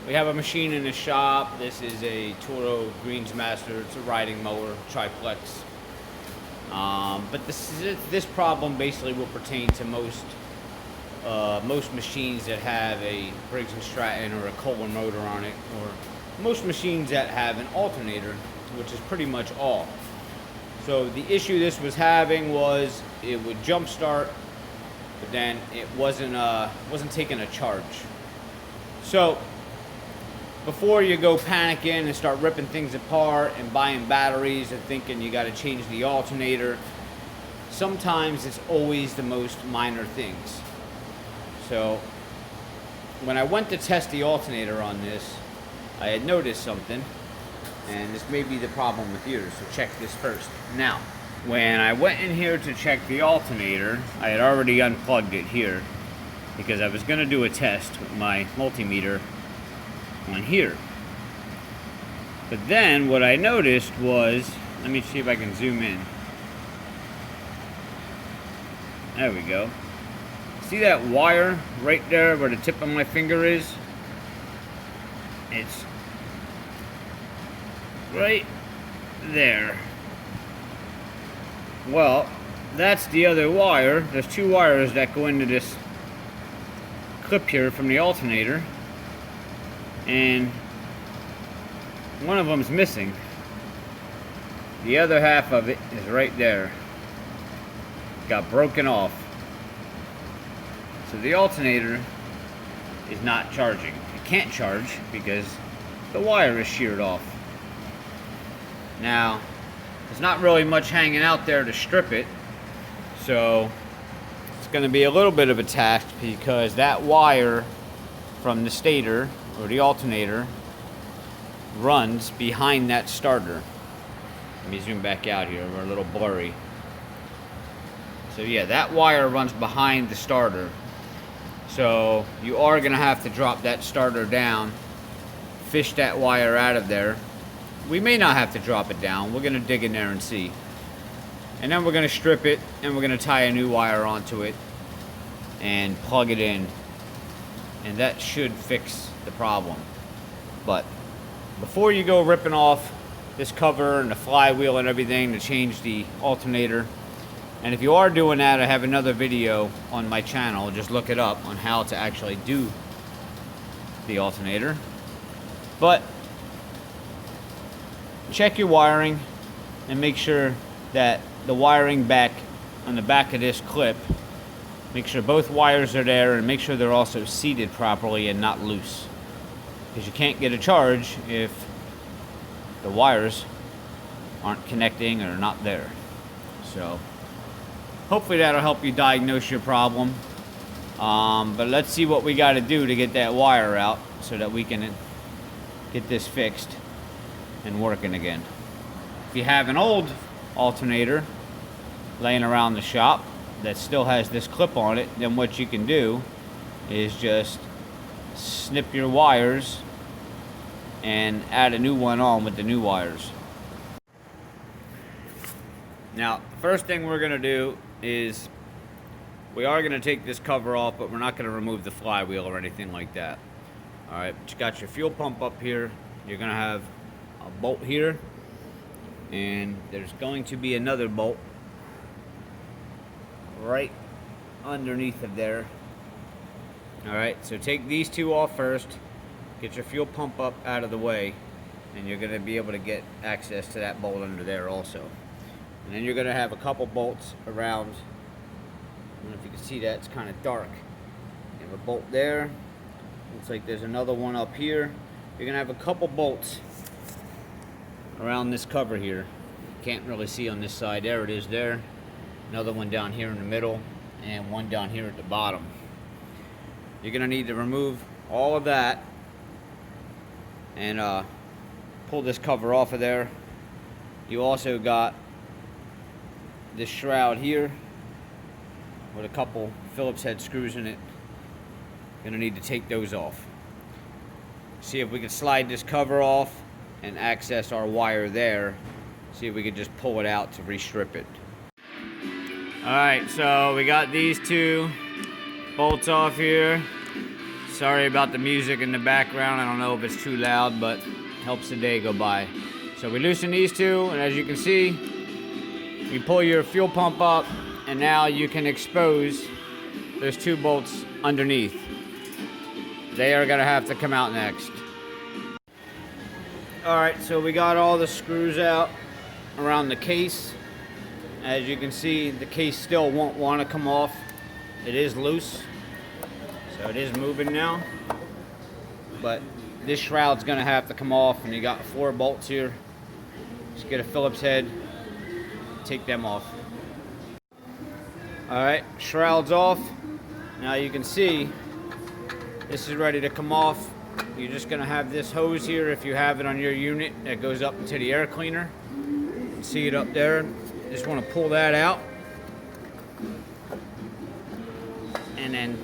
We have a machine in the shop. This is a Toro Greensmaster. It's a riding mower, triplex. But this problem basically will pertain to most machines that have a Briggs & Stratton or a Kohler motor on it, or most machines that have an alternator, which is pretty much all. So the issue this was having was it would jump start, but then it wasn't taking a charge. So before you go panicking and start ripping things apart and buying batteries and thinking you got to change the alternator, sometimes it's always the most minor things. So when I went to test the alternator on this, I had noticed something, and this may be the problem with yours, so check this first. Now, when I went in here to check the alternator, I had already unplugged it here because I was going to do a test with my multimeter on here. But then what I noticed was, let me see if I can zoom in. There we go. See that wire right there where the tip of my finger is? It's right there. Well, that's the other wire. There's two wires that go into this clip here from the alternator, and one of them's missing. The other half of it is right there. Got broken off. So the alternator is not charging. It can't charge because the wire is sheared off. Now, there's not really much hanging out there to strip it, so it's going to be a little bit of a task because that wire from the stator or the alternator runs behind that starter. Let me zoom back out here. We're a little blurry. So yeah, that wire runs behind the starter. So you are going to have to drop that starter down, fish that wire out of there. We may not have to drop it down. We're going to dig in there and see. And then we're going to strip it, and we're going to tie a new wire onto it and plug it in. And that should fix the problem. But before you go ripping off this cover and the flywheel and everything to change the alternator, and if you are doing that, I have another video on my channel. Just look it up on how to actually do the alternator. But check your wiring and make sure that the wiring back on the back of this clip, make sure both wires are there, and make sure they're also seated properly and not loose, because you can't get a charge if the wires aren't connecting or not there. So hopefully that'll help you diagnose your problem. But let's see what we got to do to get that wire out so that we can get this fixed and working again. If you have an old alternator laying around the shop that still has this clip on it, then what you can do is just snip your wires and add a new one on with the new wires. Now, first thing we're going to do is we are going to take this cover off, but we're not going to remove the flywheel or anything like that. Alright, but you got your fuel pump up here. You're going to have a bolt here, and there's going to be another bolt right underneath of there. Alright, so take these two off first, get your fuel pump up out of the way, and you're going to be able to get access to that bolt under there also. And then you're going to have a couple bolts around. I don't know if you can see that, it's kind of dark. You have a bolt there. Looks like there's another one up here. You're going to have a couple bolts around this cover here. You can't really see on this side. There it is there. Another one down here in the middle, and one down here at the bottom. You're going to need to remove all of that and pull this cover off of there. You also got this shroud here with a couple Phillips head screws in it. Gonna need to take those off. See if we can slide this cover off and access our wire there. See if we can just pull it out to restrip it. Alright, so we got these two bolts off here. Sorry about the music in the background. I don't know if it's too loud, but helps the day go by. So we loosen these two, and as you can see, you pull your fuel pump up, and now you can expose those 2 bolts underneath. They are gonna have to come out next. All right, so we got all the screws out around the case. As you can see, the case still won't want to come off. It is loose, so it is moving now. But this shroud's gonna have to come off, and you got 4 bolts here. Just get a Phillips head, take them off. All right, shroud's off. Now you can see this is ready to come off. You're just gonna have this hose here, if you have it on your unit, that goes up into the air cleaner. You can see it up there. Just want to pull that out, and then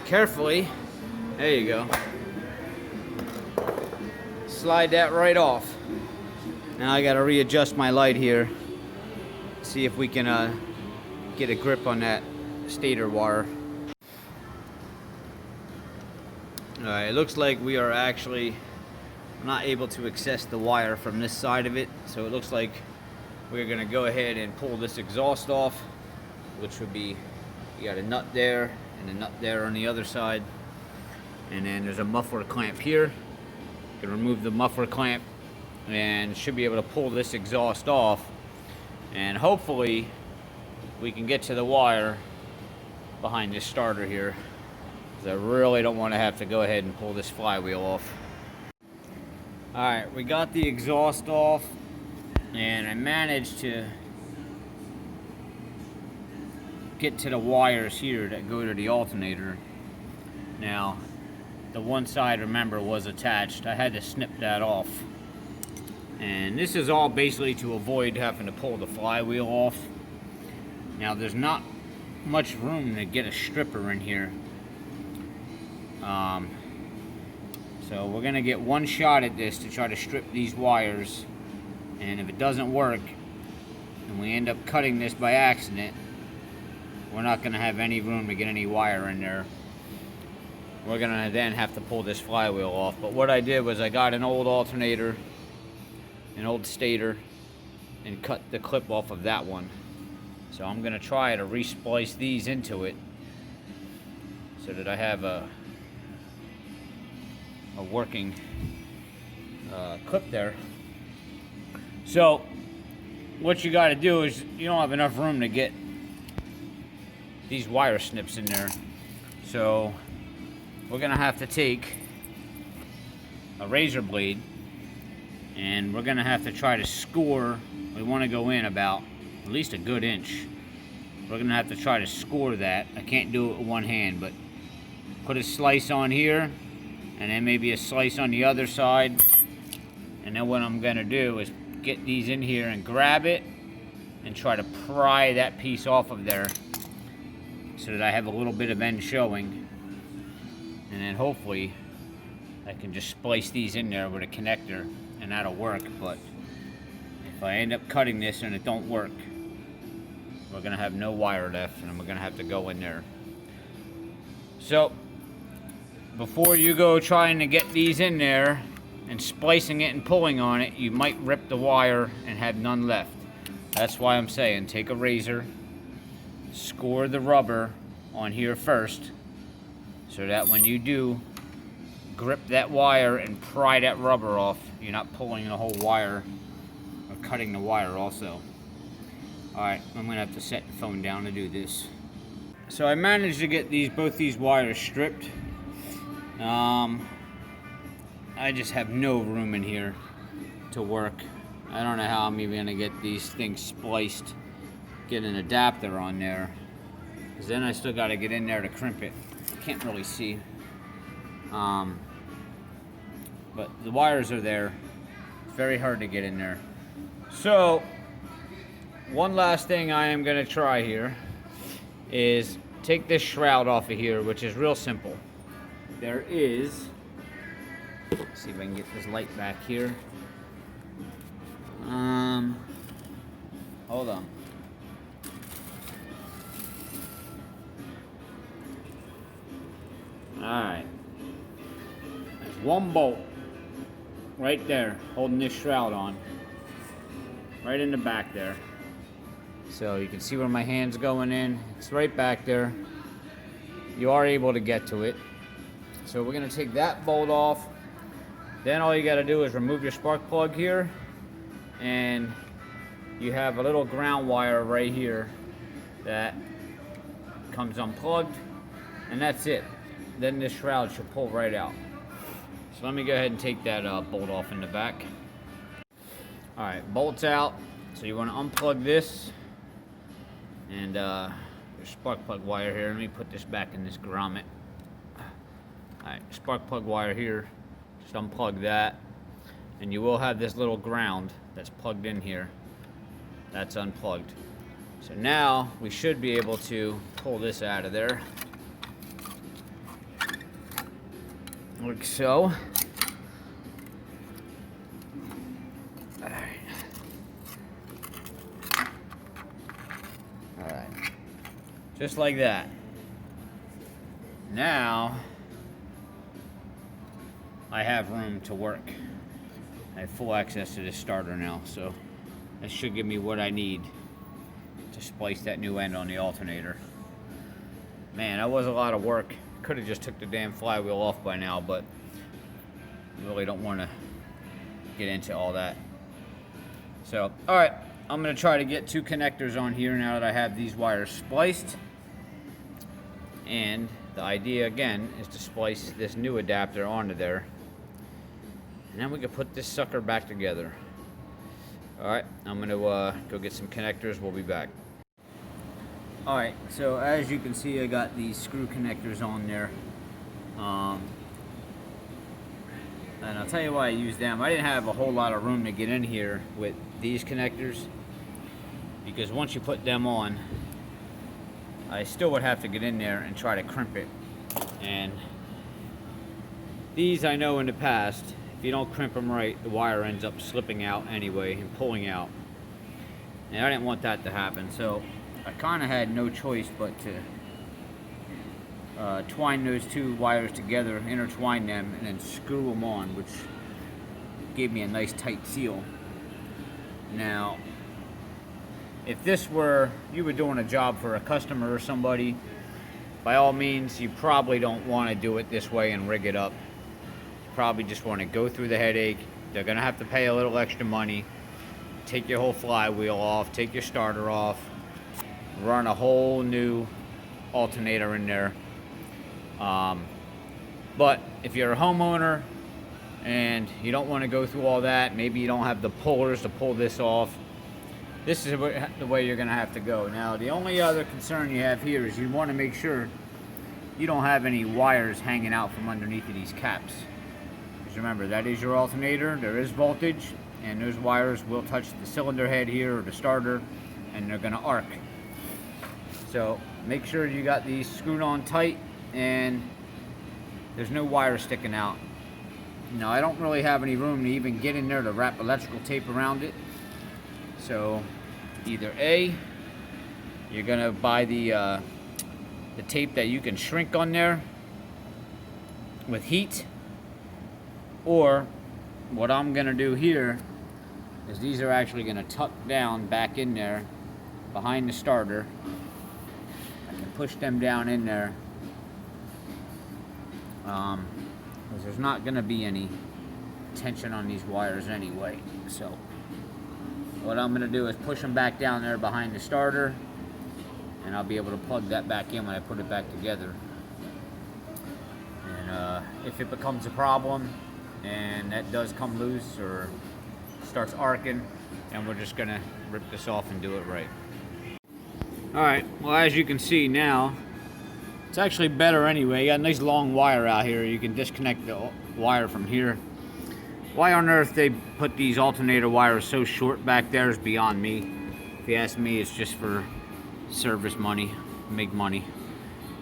carefully, there you go, slide that right off. Now I got to readjust my light here, see if we can get a grip on that stator wire. Alright, it looks like we are actually not able to access the wire from this side of it, so it looks like we're going to go ahead and pull this exhaust off, which would be, you got a nut there and a nut there on the other side, and then there's a muffler clamp here. You can remove the muffler clamp and should be able to pull this exhaust off, and hopefully we can get to the wire behind this starter here, because I really don't want to have to go ahead and pull this flywheel off. Alright, we got the exhaust off, and I managed to get to the wires here that go to the alternator. Now, the one side, remember, was attached. I had to snip that off. And this is all basically to avoid having to pull the flywheel off. Now, there's not much room to get a stripper in here. So we're gonna get one shot at this to try to strip these wires, and if it doesn't work and we end up cutting this by accident, we're not gonna have any room to get any wire in there. We're gonna then have to pull this flywheel off. But what I did was I got an old alternator, an old stator, and cut the clip off of that one. So I'm gonna try to re-splice these into it so that I have a working clip there. So what you got to do is, you don't have enough room to get these wire snips in there, so we're gonna have to take a razor blade and we're gonna have to try to score. We want to go in about at least a good inch. We're gonna have to try to score that. I can't do it with one hand, but put a slice on here, and then maybe a slice on the other side. And then what I'm gonna do is get these in here and grab it and try to pry that piece off of there so that I have a little bit of end showing. And then hopefully I can just splice these in there with a connector and that'll work. But if I end up cutting this and it don't work, we're gonna have no wire left and we're gonna have to go in there. So before you go trying to get these in there and splicing it and pulling on it, you might rip the wire and have none left. That's why I'm saying take a razor, score the rubber on here first, so that when you do grip that wire and pry that rubber off, you're not pulling the whole wire or cutting the wire also. Alright, I'm gonna have to set the phone down to do this. So I managed to get both these wires stripped. I just have no room in here to work. I don't know how I'm even gonna get these things spliced, get an adapter on there, because then I still gotta get in there to crimp it. Can't really see. But the wires are there. It's very hard to get in there. So, one last thing I am gonna try here is take this shroud off of here, which is real simple. There is, let's see if I can get this light back here. Hold on. Alright. There's one bolt right there holding this shroud on. Right in the back there. So you can see where my hand's going in. It's right back there. You are able to get to it. So we're going to take that bolt off. Then all you got to do is remove your spark plug here. And you have a little ground wire right here that comes unplugged. And that's it. Then this shroud should pull right out. So let me go ahead and take that bolt off in the back. Alright, bolt's out. So you want to unplug this. And your spark plug wire here. Let me put this back in this grommet. Alright, spark plug wire here. Just unplug that. And you will have this little ground that's plugged in here. That's unplugged. So now we should be able to pull this out of there. Like so. Alright. Just like that. Now I have room to work. I have full access to this starter now, so that should give me what I need to splice that new end on the alternator. Man, that was a lot of work. Could have just took the damn flywheel off by now, but I really don't want to get into all that. So, alright, I'm going to try to get 2 connectors on here now that I have these wires spliced. And the idea, again, is to splice this new adapter onto there. And then we can put this sucker back together. Alright, I'm going to go get some connectors. We'll be back. Alright, so as you can see, I got these screw connectors on there. And I'll tell you why I use them. I didn't have a whole lot of room to get in here with these connectors, because once you put them on, I still would have to get in there and try to crimp it. And these, I know in the past, if you don't crimp them right, the wire ends up slipping out anyway and pulling out. And I didn't want that to happen, so I kind of had no choice but to twine those 2 wires together, intertwine them, and then screw them on, which gave me a nice tight seal. Now, if this were, you were doing a job for a customer or somebody, by all means, you probably don't want to do it this way and rig it up. You probably just want to go through the headache. They're going to have to pay a little extra money. Take your whole flywheel off, take your starter off, run a whole new alternator in there. But if you're a homeowner and you don't want to go through all that, maybe you don't have the pullers to pull this off, this is the way you're going to have to go. Now, the only other concern you have here is you want to make sure you don't have any wires hanging out from underneath of these caps. Because remember, that is your alternator. There is voltage, and those wires will touch the cylinder head here or the starter, and they're going to arc. So make sure you got these screwed on tight and there's no wire sticking out. Now, I don't really have any room to even get in there to wrap electrical tape around it. So either A, you're gonna buy the tape that you can shrink on there with heat, or what I'm gonna do here is these are actually gonna tuck down back in there behind the starter. I can push them down in there because there's not gonna be any tension on these wires anyway. So what I'm gonna do is push them back down there behind the starter, and I'll be able to plug that back in when I put it back together. And if it becomes a problem and that does come loose or starts arcing, and we're just gonna rip this off and do it right. Alright, well, as you can see now, it's actually better anyway. You got a nice long wire out here. You can disconnect the wire from here. Why on earth they put these alternator wires so short back there is beyond me. If you ask me, it's just for service money, make money.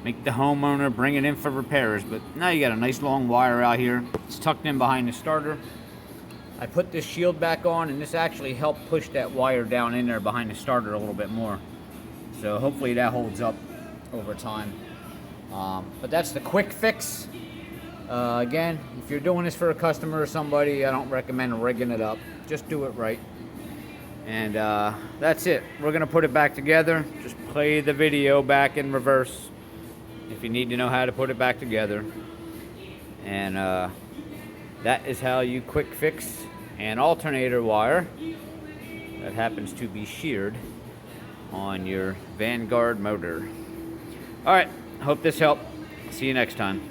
Make the homeowner bring it in for repairs. But now you got a nice long wire out here. It's tucked in behind the starter. I put this shield back on, and this actually helped push that wire down in there behind the starter a little bit more. So hopefully that holds up over time. But that's the quick fix. Again, if you're doing this for a customer or somebody, I don't recommend rigging it up. Just do it right. And that's it. We're gonna put it back together. Just play the video back in reverse if you need to know how to put it back together. And that is how you quick fix an alternator wire that happens to be sheared on your Vanguard motor. All right, hope this helped. See you next time.